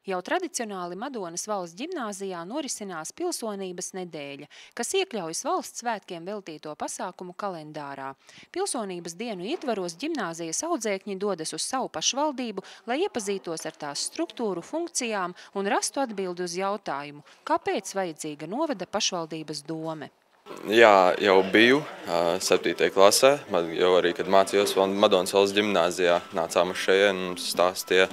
Jau tradicionāli Madonas valsts ģimnāzijā norisinās pilsonības nedēļa, kas iekļaujas valsts svētkiem veltīto pasākumu kalendārā. Pilsonības dienu ietvaros ģimnāzijas audzēkņi dodas uz savu pašvaldību, lai iepazītos ar tās struktūru, funkcijām un rastu atbildi uz jautājumu, kāpēc vajadzīga novada pašvaldības dome. Jā, jau biju 7. klasē, jau arī, kad mācījos Madonas valsts ģimnāzijā, nācām uz šeit un stāstīja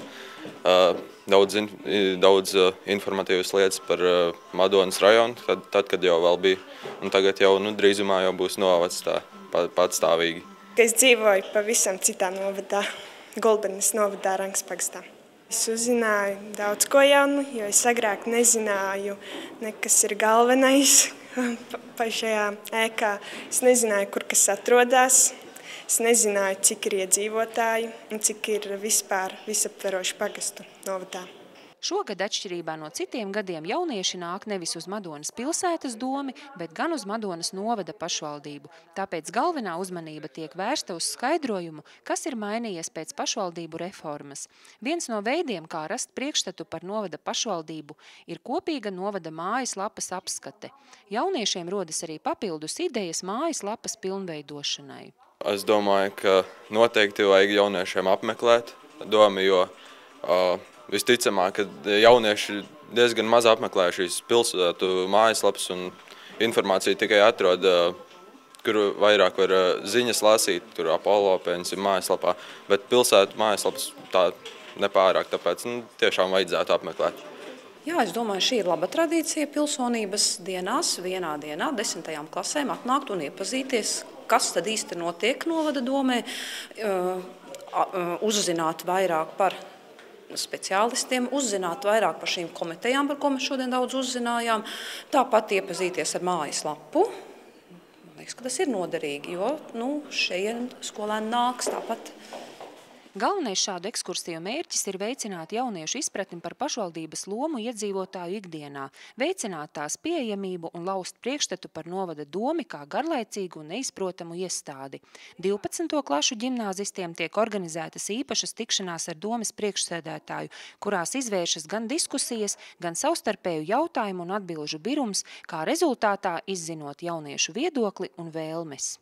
daudz informatīvas lietas par Madonas rajonu, tad, kad jau vēl bija, un tagad jau drīzumā jau būs novads tā patstāvīgi. Es dzīvoju pavisam citā novadā, Goldbernes novadā Rangspagstā. Es uzzināju daudz ko jaunu, jo es agrāk nezināju, kas ir galvenais pa šajā ēkā. Es nezināju, kur kas atrodas, es nezināju, cik ir iedzīvotāji un cik ir vispār visaptveroši pagastu novadā. Šogad atšķirībā no citiem gadiem jaunieši nāk nevis uz Madonas pilsētas domi, bet gan uz Madonas novada pašvaldību. Tāpēc galvenā uzmanība tiek vērsta uz skaidrojumu, kas ir mainījies pēc pašvaldību reformas. Viens no veidiem, kā rast priekšstatu par novada pašvaldību, ir kopīga novada mājaslapas apskate. Jauniešiem rodas arī papildus idejas mājaslapas pilnveidošanai. Es domāju, ka noteikti vajag jauniešiem apmeklēt domu, jo visticamāk, ka jaunieši diezgan maz apmeklē šīs pilsētu mājaslapas un informāciju tikai atrod, kur vairāk var ziņas lasīt, tur Apollo pensiju mājaslapā, bet pilsētu mājaslapas tā nepārāk, tāpēc tiešām vajadzētu apmeklēt. Jā, es domāju, šī ir laba tradīcija pilsonības dienās, vienā dienā, 10. klasēm atnākt un iepazīties, kas tad īsti notiek novada domē, uzzināt vairāk par speciālistiem, uzzināt vairāk par šīm komitejām, par ko mēs šodien daudz uzzinājām, tāpat iepazīties ar mājaslapu. Man liekas, ka tas ir noderīgi, jo šeit skolēni nāks tāpat. Galvenais šādu ekskursiju mērķis ir veicināt jauniešu izpratni par pašvaldības lomu iedzīvotāju ikdienā, veicināt tās pieejamību un laust priekšstatu par novada domi kā garlaicīgu un neizprotamu iestādi. 12. klašu ģimnāzistiem tiek organizētas īpašas tikšanās ar domes priekšsēdētāju, kurās izvēršas gan diskusijas, gan savstarpēju jautājumu un atbilžu birums, kā rezultātā izzinot jauniešu viedokli un vēlmes.